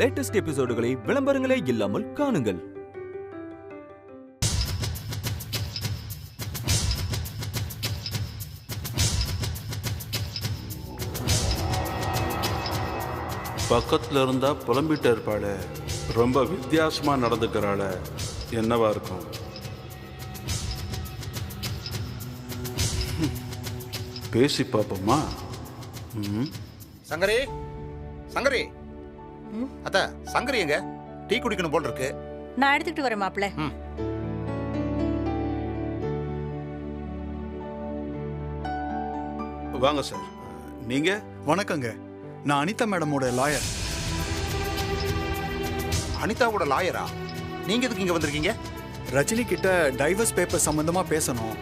Latest எபிசோடுகளை விளம்பரங்களே இல்லாமல் காணுங்கள். பக்கத்தில் இருந்தா புலம்பிட்டு இருப்பாளே, ரொம்ப வித்தியாசமா நடந்துக்கிறாள, என்னவா இருக்கும்? பேசி பார்ப்போமா? சங்கரி, சங்கரி, அத்த சங்கரி எங்க? டீ குடிக்கணும் போல் இருக்கு. நான் எடுத்துட்டு வரேன் மாப்பிள்ள. வாங்க சார். நீங்க? வணக்கங்க, நான் அனிதா மேடமோட லாயர். அனிதாவோட லாயரா? நீங்க எதுக்கு இங்க வந்திருக்கீங்க? ரஜினி கிட்ட டைவர்ஸ் பேப்பர் சம்பந்தமா பேசணும்.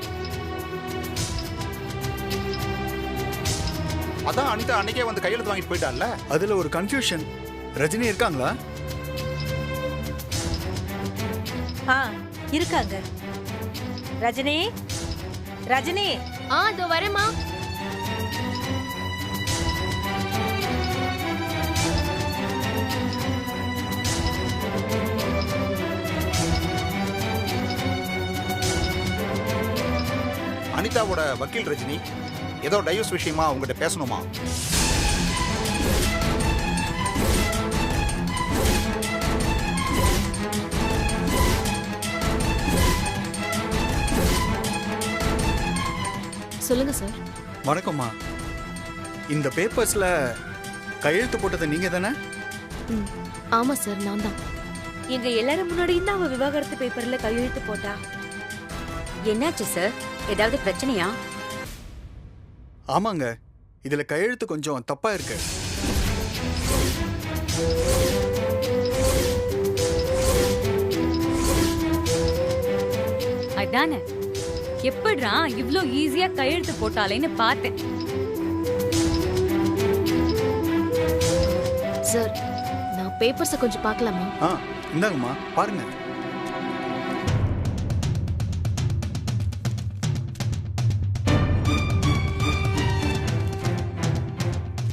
அதான் அனிதா அன்னைக்கே வந்து கையெழுத்து வாங்கிட்டு போயிட்டான்ல. அதுல ஒரு கன்ஃபியூஷன். ரஜினி இருக்காங்களா? இருக்காங்க. ரஜினி, ரஜினி. இதோ வரேம்மா. அனிதாவோட வக்கீல் ரஜினி, ஏதோ டைவர்ஸ் விஷயமா உங்ககிட்ட பேசணுமா? சொல்லுங்க சார். வணக்கம்மா. இந்த பேப்பர்ஸ்ல கையெழுத்து போட்டது நீங்க தானே? ஆமா சார், நான் தான். எங்க எல்லாரும் முன்னாடியும் தான் அவ விவாகரத்து பேப்பர்ல கையெழுத்து போட்டா. என்னாச்சு சார்? ஏதாவது பிரச்சனையா? ஆமாங்க, இதுல கையெழுத்து கொஞ்சம் தப்பா இருக்கு. அதானே, எப்படிரா இவ்ளோ ஈஸியா கையெழுத்து போட்டாலேன்னு பார்த்தேன். சார், நான் பேப்பர்ஸை கொஞ்சம் பார்க்கலாமா? இந்தாங்கம்மா, பாருங்க.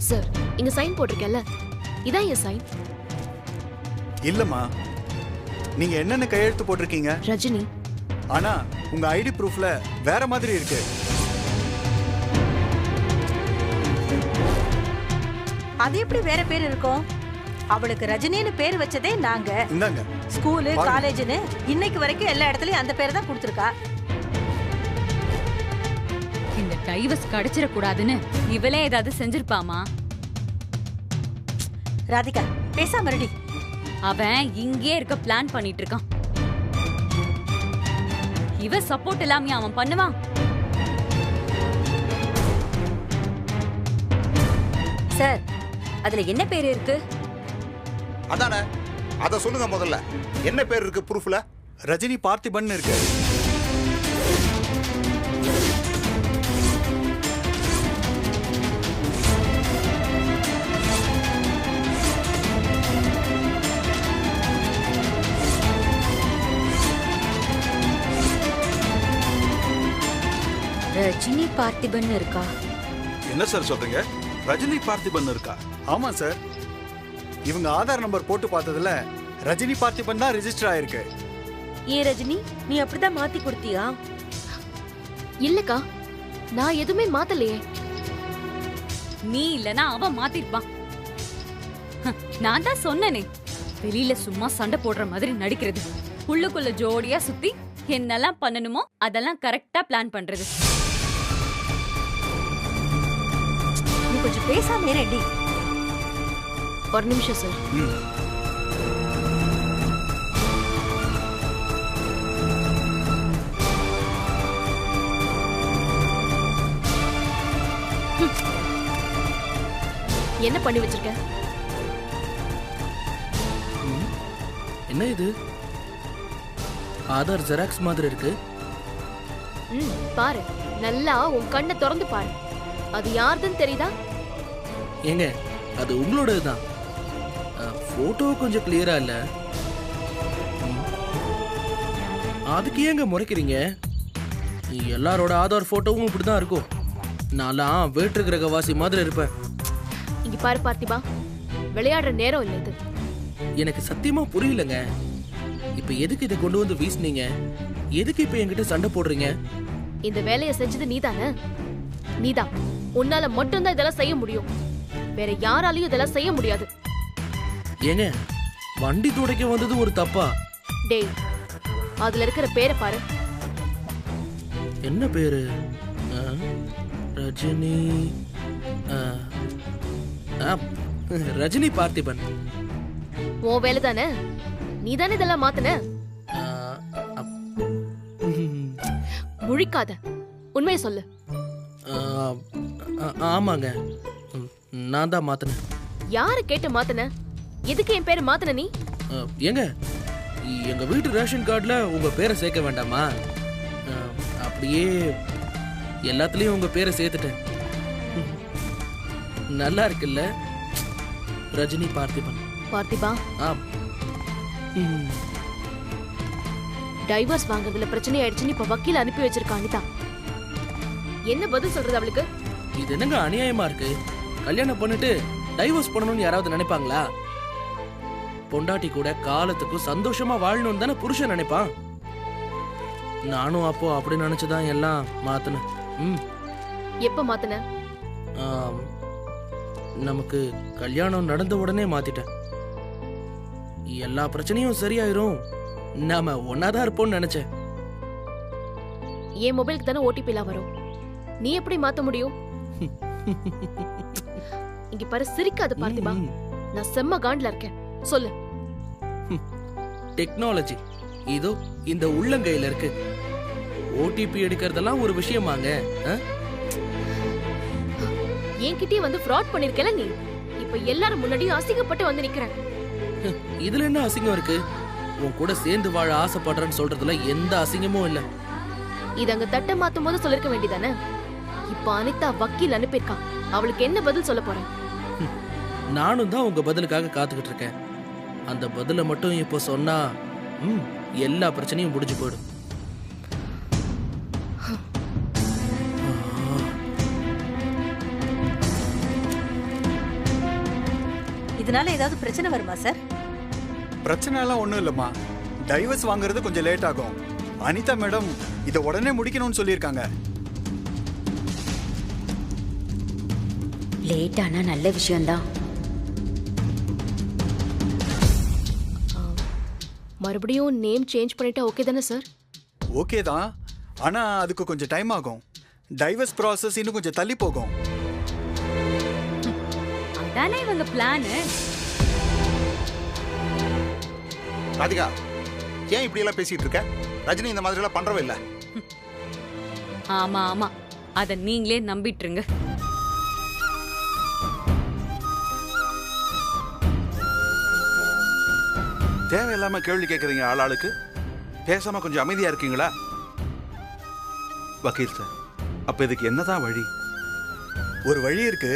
சார், இங்க சைன் போட்டிருக்கேன்ல, இதான் என் சைன். இல்லம்மா, நீங்க என்னென்ன கையெழுத்து போட்டிருக்கீங்க? ரஜினி. ஆனா உங்க ஐடி ப்ரூஃப்ல வேற மாதிரி இருக்கு. அது எப்படி வேற பேர் இருக்கும்? அவளுக்கு ரஜினின்னு பேர் வச்சதே நாங்க. இந்தாங்க. ஸ்கூலு காலேஜ்னு இன்னைக்கு வரைக்கும் எல்லா இடத்துலயும் அந்த பேர் தான் கொடுத்திருக்கா. இந்த டைவர்ஸ் கிடைச்சிட கூடாதுன்னு இவளே ஏதாவது செஞ்சிருப்பாமா? ராதிகா, பேசாம ரெடி. அவன் இங்கே இருக்க பிளான் பண்ணிட்டு இருக்கான். இவ சப்போர்ட் இல்லாம அவன் பண்ணுவான்? சார், அதுல என்ன பேர் இருக்கு? அதானே, அத சொல்லுங்க முதல்ல. என்ன பேர் இருக்கு ப்ரூஃப்ல? ரஜினி பார்த்திபன் இருக்கு. ரஜினி பார்த்திபன் இருக்கா? என்ன சார் சொல்றீங்க? ரஜினி பார்த்திபன் இருக்கா? ஆமா சார், இவங்க ஆதார் நம்பர் போட்டு பார்த்ததுல ரஜினி பார்த்திபன் தான் ரெஜிஸ்டர் ஆயிருக்கு. ஏன் ரஜினி, நீ அப்படிதான் மாத்தி கொடுத்தியா? இல்லக்கா, நான் எதுவுமே மாத்தலையே. நீ இல்லனா அவன் மாத்திருப்பான். நான் தான் சொன்னனே, வெளியில சும்மா சண்டை போடுற மாதிரி நடிக்கிறது, உள்ளுக்குள்ள ஜோடியா சுத்தி என்னெல்லாம் பண்ணணுமோ அதெல்லாம் கரெக்டா பிளான் பண்றது. நீ கொஞ்சம் பேசாம ரெடி. ஒரு நிமிஷம் சார். என்ன பண்ணி வச்சிருக்க? என்ன இது? ஆதார் ஜெராக்ஸ் மாதிரி இருக்கு. பாரு, நல்லா உன் கண்ணை திறந்து பாரு. அது யாருதுன்னு தெரியுதா? ஏங்க, அது உங்களோடதுதான். போட்டோ கொஞ்சம் கிளியரா இல்ல. அதுக்கு ஏங்க முறைக்கிறீங்க? எல்லாரோட ஆதார் போட்டோவும் இப்படிதான் இருக்கும். நான்லாம் வேற்று கிரகவாசி மாதிரி இருப்பேன். இங்க பாரு பார்த்திபா, விளையாடுற நேரம் இல்லை இது. எனக்கு சத்தியமா புரியலங்க. இப்ப எதுக்கு இதை கொண்டு வந்து வீசுனீங்க? எதுக்கு இப்ப என்கிட்ட சண்டை போடுறீங்க? இந்த வேலையை செஞ்சது நீதானே? நீதான். உன்னால மட்டும்தான் இதெல்லாம் செய்ய முடியும். வேற யாராலையும் இதெல்லாம் செய்ய முடியாது. ஏங்க, வண்டி துடைக்க வந்தது ஒரு தப்பா? டேய், அதுல இருக்கிற பேரை பாரு. என்ன பேரு? ரஜினி. ரஜினி பார்த்திபன். உன் வேலை தானே? நீதானே இதெல்லாம் மாத்துன. முழிக்காத, உண்மையை சொல்லு. ஆமாங்க, நான் தான் மாத்தினேன். யாரு கேட்டு மாத்துன? எதுக்கு என் பேரை மாத்துன நீ? ஏங்க, எங்க வீட்டு ரேஷன் கார்டுல உங்க பேரை சேர்க்க வேண்டாமா? அப்படியே எல்லாத்துலயும் உங்க பேரை சேர்த்துட்டேன். நல்லா இருக்குல்ல? ரஜினி பார்த்திபன். பார்த்திபா, டைவர்ஸ் வாங்குறதுல பிரச்சனை ஆயிடுச்சுன்னு இப்ப வக்கீல் அனுப்பி வச்சிருக்கா அனிதா. என்ன பதில் சொல்றது அவளுக்கு? இது என்னங்க அநியாயமா இருக்கு? கல்யாணம் பண்ணிட்டு டைவர்ஸ் பண்ணணும்னு யாராவது நினைப்பாங்களா? பொண்டாட்டி கூட காலத்துக்கும் சந்தோஷமா வாழணும் தானே புருஷன் நினைப்பான். நானும் அப்போ அப்படி நினைச்சுதான் எல்லாம் மாத்தினேன். எப்ப மாத்தின? நமக்கு கல்யாணம் நடந்த உடனே மாத்திட்டேன். எல்லா பிரச்சனையும் சரியாயிரும், நாம ஒன்னாதான் இருப்போம்னு நினைச்சேன். என் மொபைலுக்கு தானே ஓடிபி எல்லாம் வரும். நீ எப்படி மாத்த முடியும்? இங்க பாரு, சிரிக்காத பார்த்திபா. நான் செம்ம காண்ட்ல இருக்கேன். சொல்லு. டெக்னாலஜி இதோ இந்த உள்ளங்கையில இருக்கு. ஓடிபி எடுக்கிறதெல்லாம் ஒரு விஷயமாங்க? என்கிட்டயே வந்து ஃப்ராட் பண்ணிருக்கல நீ. இப்ப எல்லாரும் முன்னாடியும் அசிங்கப்பட்டு வந்து நிக்கிறேன். இதுல என்ன அசிங்கம் இருக்கு? உன் கூட சேர்ந்து வாழ ஆசைப்படுறேன்னு சொல்றதுல எந்த அசிங்கமும் இல்ல. இது அங்க தட்டை மாத்தும் போது சொல்லிருக்க வேண்டியதானே? இப்ப அனிதா வக்கீல் அனுப்பியிருக்கான். அவளுக்கு என்ன பதில் சொல்ல போறேன்? நானும் தான் உங்க பதிலுக்காக காத்துக்கிட்டு இருக்கேன். அந்த பதில மட்டும் இப்போ சொன்னா எல்லா பிரச்சனையும் முடிஞ்சு போயிடும். இதனால ஏதாவது பிரச்சனை வருமா சார்? பிரச்சனை எல்லாம் ஒண்ணும் இல்லம்மா. டைவர்ஸ் வாங்குறது கொஞ்சம் லேட் ஆகும். அனிதா மேடம் இதை உடனே முடிக்கணும்னு சொல்லியிருக்காங்க. லேட் ஆனா நல்ல விஷயம்தான். மறுபடியும் நேம் சேஞ்ச் பண்ணிட்டா ஓகே தானே சார்? ஓகே தான், ஆனா அதுக்கு கொஞ்சம் டைம் ஆகும். டைவர்ஸ் ப்ராசஸ் இன்னும் கொஞ்சம் தள்ளி போகும். அதானே இவங்க பிளான். ராதிகா, ஏன் இப்படி எல்லாம் பேசிட்டு இருக்க? ரஜினி இந்த மாதிரி எல்லாம் பண்றவே இல்ல. ஆமா ஆமா, அத நீங்களே நம்பிட்டுருங்க. தேவையில்லாம கேள்வி கேட்கறீங்க ஆளாளுக்கு. பேசாம கொஞ்சம் அமைதியா இருக்கீங்களா? வக்கீல் சார், அப்ப இதுக்கு என்னதான் வழி? ஒரு வழி இருக்கு.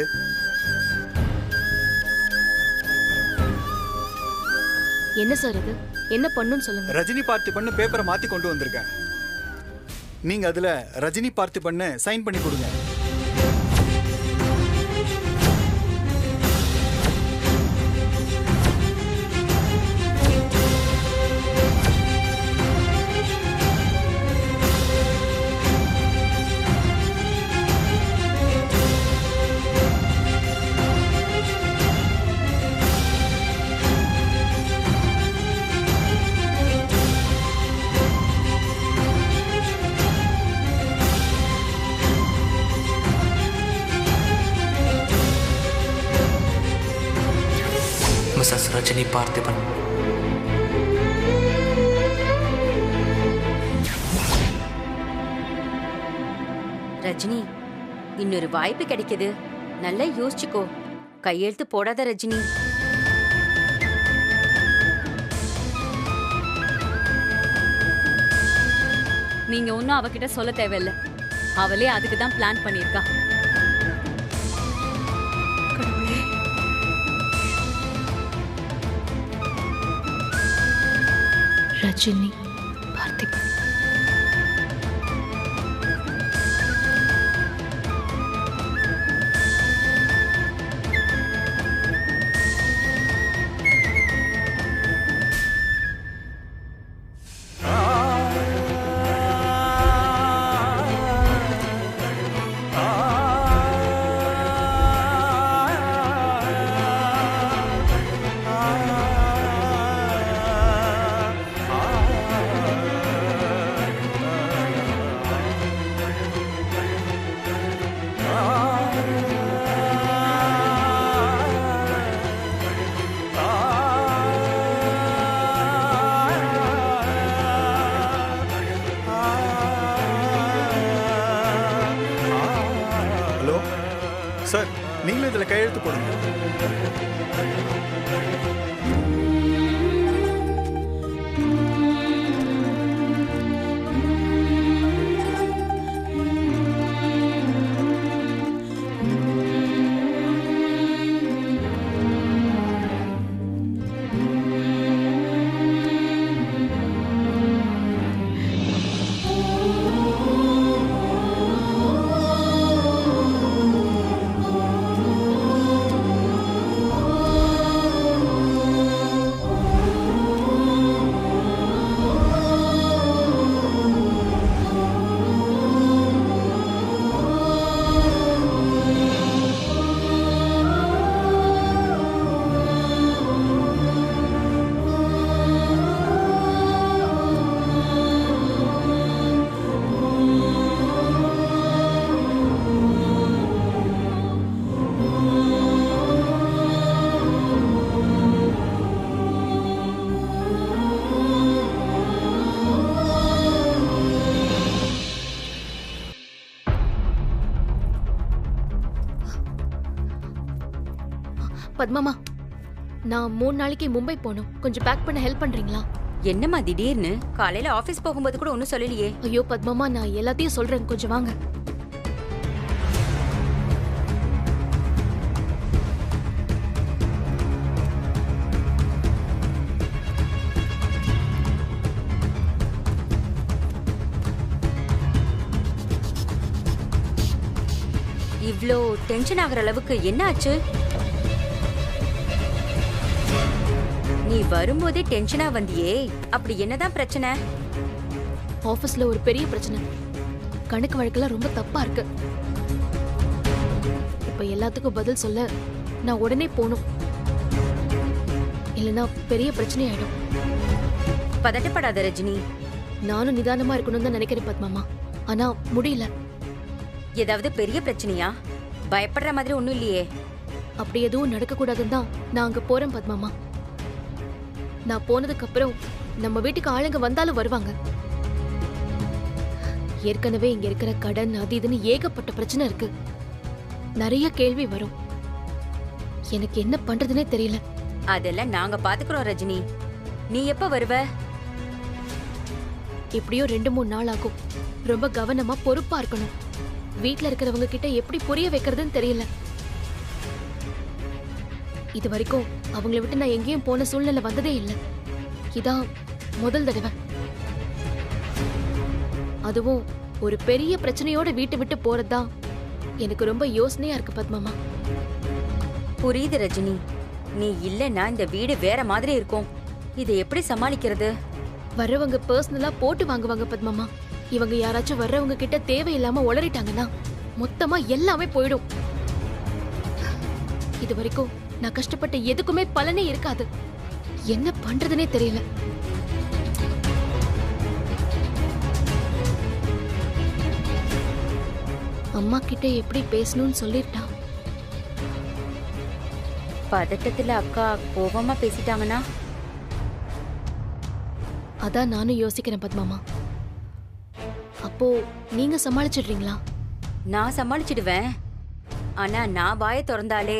என்ன சார் இது? என்ன பண்ணுன்னு சொல்லுங்க. ரஜினி பார்த்திபன் பேப்பரை மாத்தி கொண்டு வந்திருக்கேன். நீங்க அதுல ரஜினி பார்த்திபன் சைன் பண்ணி கொடுங்க. மிஸ்ஸஸ் ரஜினி பார்த்திபன். ரஜினி, இன்னொரு வாய்ப்பு கிடைக்குது, நல்லா யோசிச்சுக்கோ. கையெழுத்து போடாத ரஜினி. நீங்க ஒன்னும் அவகிட்ட சொல்ல தேவையில்லை. அவளே அதுக்கு தான் பிளான் பண்ணிருக்கா. ரஜினி பார்த்திபன். பத்மாமா, நான் 3 நாளைக்கு மும்பை போகணும். கொஞ்சம் பேக் பண்ண ஹெல்ப் பண்றீங்களா? என்னம்மா திடீர்னு காலையில ஆபீஸ் போகும்போது கூட ஒன்னும் சொல்லலையே. ஐயோ பத்மாமா, நான் எல்லாத்தையும் சொல்றேன், கொஞ்சம் வாங்க. இவ்ளோ டென்ஷன் ஆகுற அளவுக்கு என்ன ஆச்சு? நீ வரும்போதே டென்ஷனா வந்தியே, அப்படி என்னதான் பிரச்சனை? ஆபீஸ்ல ஒரு பெரிய பிரச்சனை. கணக்கு வழக்கெல்லாம் ரொம்ப தப்பா இருக்கு. இப்ப எல்லாத்துக்கும் பதில் சொல்ல நான் உடனே போகணும். இல்லைன்னா பெரிய பிரச்சனை ஆயிடும். பதட்டப்படாத ரஜினி. நானும் நிதானமா இருக்கணும்னு தான் நினைக்கிறேன் பத்மாமா. ஆனா முடியல. ஏதாவது பெரிய பிரச்சனையா? பயப்படுற மாதிரி ஒண்ணும் இல்லையே. அப்படி எதுவும் நடக்க கூடாதுன்னு தான் நான் அங்க போறேன் பத்மாமா. நான் போனதுக்கு அப்புறம் நம்ம வீட்டுக்கு ஆளுங்க வந்தாலும் வருவாங்க. ஏற்கனவே இங்க இருக்கிற கடன் அது இதுன்னு ஏகப்பட்ட பிரச்சனை இருக்கு. நிறைய கேள்வி வரும். எனக்கு என்ன பண்றதுனே தெரியல. அதெல்லாம் நாங்க பாத்துக்கிறோம் ரஜினி. நீ எப்ப வருவ? எப்படியோ 2-3 நாள் ஆகும். ரொம்ப கவனமா பொறுப்பா இருக்கணும். வீட்ல இருக்கிறவங்க கிட்ட எப்படி புரிய வைக்கிறதுன்னு தெரியல. இது வரைக்கும் அவங்களை விட்டு நான் எங்கேயும் போன சூழ்நிலை வந்ததே இல்லை. இதான் முதல் தடவை. அதுவும் ஒரு பெரிய பிரச்சனையோட வீட்டை விட்டு போறதுதான் எனக்கு ரொம்ப யோசனையா இருக்கு பத்மாமா. புரியுது ரஜினி. நீ இல்லைன்னா இந்த வீடு வேற மாதிரி இருக்கும். இதை எப்படி சமாளிக்கிறது? வர்றவங்க பர்சனலா போட்டு வாங்குவாங்க பத்மாமா. இவங்க யாராச்சும் வர்றவங்க கிட்ட தேவையில்லாம உளறிட்டாங்கன்னா மொத்தமா எல்லாமே போயிடும். இது வரைக்கும் நான் கஷ்டப்பட்ட எதுக்குமே பலனே இருக்காது. என்ன பண்றதுனே தெரியல. அம்மா கிட்ட எப்படி பேசணும்னு சொல்லிட்டா. பதட்டத்துல அக்கா கோபமா பேசிட்டாங்கன்னா? அதான் நானும் யோசிக்கிறேன் பத்மாமா. அப்போ நீங்க சமாளிச்சிடுறீங்களா? நான் சமாளிச்சிடுவேன். ஆனா நான் வாயை திறந்தாலே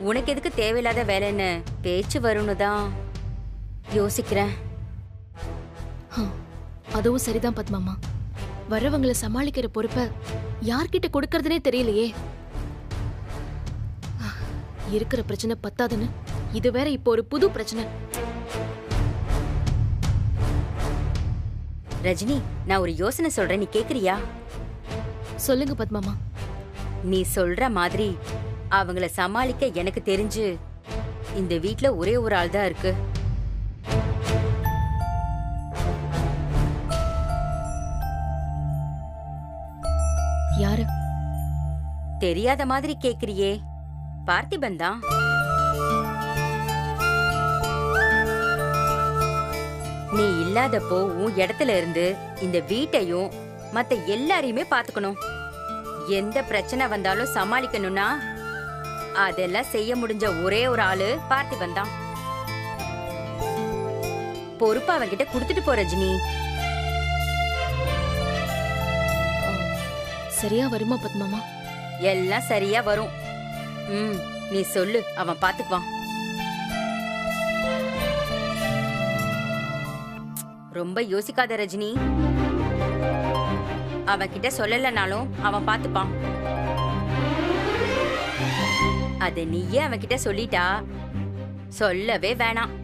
உனக்கு எதுக்கு தேவையில்லாத வேலைன்னு பேச்சு வரும்னு தான் யோசிக்கிறேன். அதுவும் சரிதான் பத்மாமா. வர்றவங்களை சமாளிக்கிற பொறுப்பை யார்கிட்ட கொடுக்கறதுனே தெரியலையே. இருக்கிற பிரச்சனை பத்தாதுன்னு இது வேற இப்போ ஒரு புது பிரச்சனை. ரஜினி, நான் ஒரு யோசனை சொல்றேன், நீ கேக்குறியா? சொல்லுங்க பத்மாமா. நீ சொல்ற மாதிரி அவங்கள சமாளிக்க எனக்கு தெரிஞ்சு இந்த வீட்ல ஒரே ஒரு ஆள் தான் இருக்கு. யாரு? தெரியாத மாதிரி கேக்குறியே. பார்த்திபன் தான். நீ இல்லாதப்போ உன் இடத்துல இருந்து இந்த வீட்டையும் மத்த எல்லாரையுமே பாத்துக்கணும். எந்த பிரச்சனை வந்தாலும் சமாளிக்கணும்னா அதெல்லாம் செய்ய முடிஞ்ச ஒரே ஒரு ஆளு பார்த்திபன் தான். பொறுப்பு அவன்கிட்ட குடுத்துட்டு போ ரஜினி. சரியா வருமா பத்மாமா? எல்லாம் சரியா வரும். நீ சொல்லு, அவன் பாத்துக்குவான். ரொம்ப யோசிக்காத ரஜினி. அவன்கிட்ட சொல்லலனாலும் அவன் பாத்துப்பான். அத நீயே அவன்கிட்ட சொல்லிட்டா சொல்லவே வேணாம்.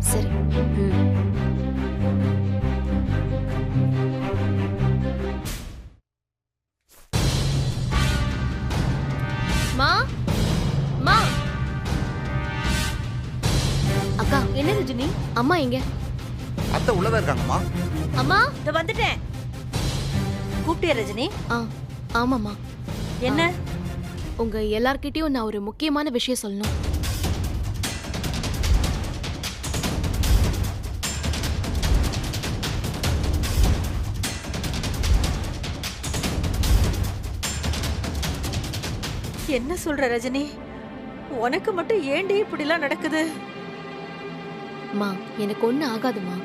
சரி. மா மா அக்கா. என்ன ரஜினி? அம்மா எங்க? அத்தை உள்ளதா இருக்காங்கம்மா. அம்மா இதோ வந்துட்டேன். கூப்பிட்டியா ரஜினி? ஆமாம்மா. என்ன? உங்க எல்லார்கிட்டயும் நான் ஒரு முக்கியமான விஷயம் சொல்லணும். என்ன சொல்ற ரஜினி? உனக்கு மட்டும் ஏண்டி இப்படிலாம் நடக்குது? மா, எனக்கு ஒண்ணு ஆகாதுமா.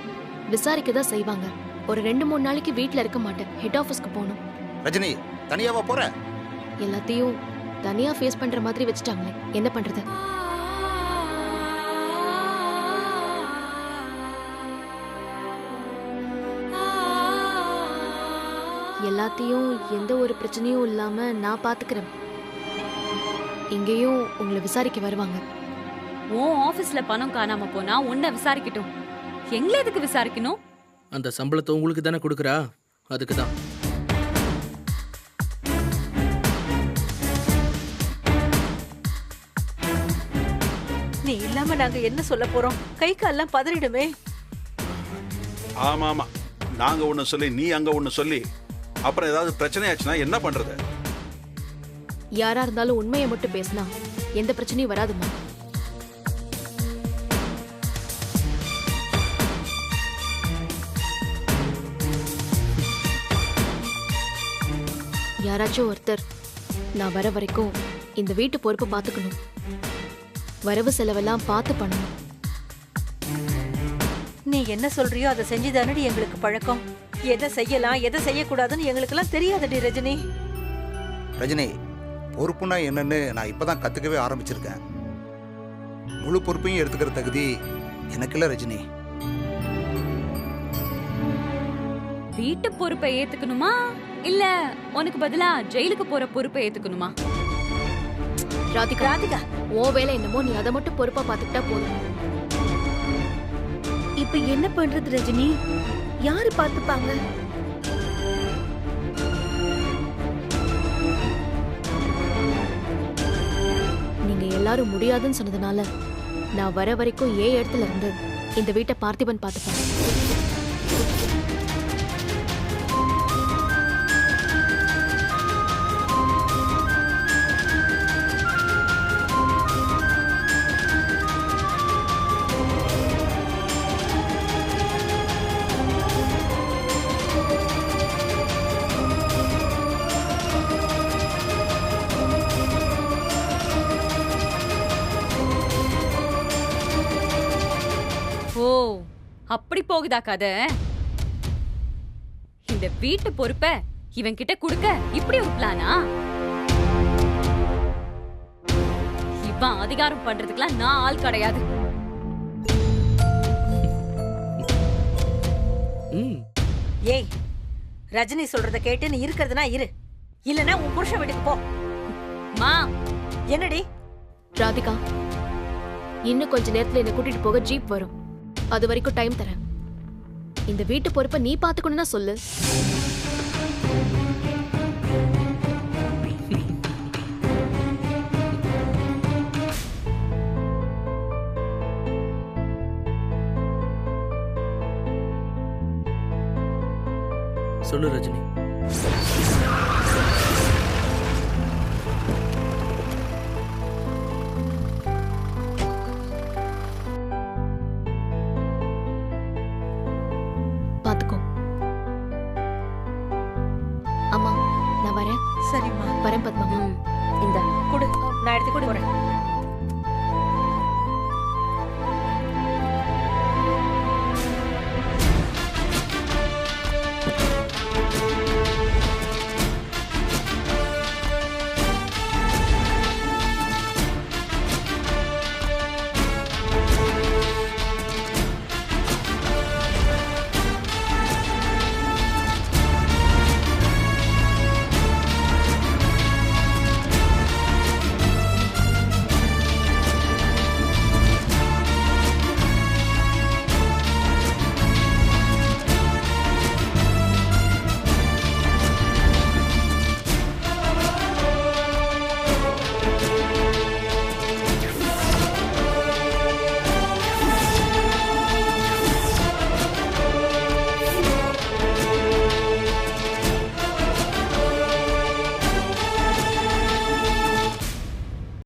விசாரிக்கதான் செய்வாங்க. ஒரு 2-3 நாளைக்கு வீட்ல இருக்க மாட்டேன். ஹெட் ஆபீஸ்க்கு போகணும். ரஜினி தனியாவா போற? எல்லாத்தையும் தனியா ஃபேஸ் பண்ற மாதிரி வச்சுட்டாங்களே, என்ன பண்றது? எல்லாத்தையும் எந்த ஒரு பிரச்சனையும் இல்லாம நான் பாத்துக்கிறேன். இங்கேயும் உங்களை விசாரிக்க வருவாங்க. உன் ஆபீஸ்ல பணம் காணாம போனா உன்னை விசாரிக்கட்டும். எங்களை எதுக்கு விசாரிக்கணும்? அந்த சம்பளத்தை உங்களுக்கு தானே கொடுக்குறா, அதுக்கு தான். நீ இல்லாம நாங்க என்ன சொல்ல போறோம்? கை கால்லாம் பதறிடுமே. ஆமா ஆமா, நாங்க ஒண்ணு சொல்லி நீ அங்க ஒண்ணு சொல்லி அப்புறம் ஏதாவது பிரச்சனை ஆச்சுன்னா என்ன பண்றது? யாரா இருந்தாலும் உண்மையை மட்டும் பேசினா எந்த பிரச்சனையும் வராதுமா. யாராச்சும் ஒருத்தர் நான் வர வரைக்கும் இந்த வீட்டு பொறுப்பு பார்த்துக்கணும். வரவு செலவெல்லாம் பார்த்து பண்ணணும். நீ என்ன சொல்றியோ அதை செஞ்சுதானடி எங்களுக்கு பழக்கம். எதை செய்யலாம் எதை செய்யக்கூடாதுன்னு எங்களுக்கெல்லாம் தெரியாதடி ரஜினி. ரஜினி, பொறுப்புனா என்னன்னு நான் இப்பதான் கத்துக்கவே ஆரம்பிச்சிருக்கேன். முழு பொறுப்பையும் எடுத்துக்கிற தகுதி எனக்கு இல்ல ரஜினி. வீட்டு பொறுப்பை ஏத்துக்கணுமா இல்ல உனக்கு பதிலா ஜெயிலுக்கு போற பொறுப்பை ஏத்துக்கணுமா? ராதிகா, உன் வேலை என்னமோ நீ அதை மட்டும் பொறுப்பா பார்த்துக்கிட்டா போதும். இப்ப என்ன பண்றது ரஜினி? யாரு பாத்துப்பாங்க? நீங்க எல்லாரும் முடியாதுன்னு சொன்னதுனால நான் வர வரைக்கும் இடத்துல இருந்து இந்த வீட்டை பார்த்திபன் பார்த்துப்பேன். அப்படி போகுதா கதை? இந்த வீட்டு பொறுப்பை இவன் கிட்ட குடுக்க இப்படி ஒரு பிளானா? இவன் அதிகாரம் பண்றதுக்குலாம் நான் ஆள் கிடையாது. ஏய், ரஜினி சொல்றத கேட்டு நீ இருக்கிறதுனா இரு, இல்லனா உன் புருஷன் வீட்டுக்கு போ. மா, என்னடி? ராதிகா, இன்னும் கொஞ்ச நேரத்துல என்ன கூட்டிட்டு போக ஜீப் வரும். அது வரைக்கும் டைம் தரேன். இந்த வீட்டு பொறுப்பை நீ பாத்துக்கணும்னா சொல்லு. சொல்லு ரஜினி. பாத்துக்கோ. அம்மா, நான் வரேன். சரிம்மா. வரேன் பத்மா. இந்த குடு, நான் எடுத்து போறேன்.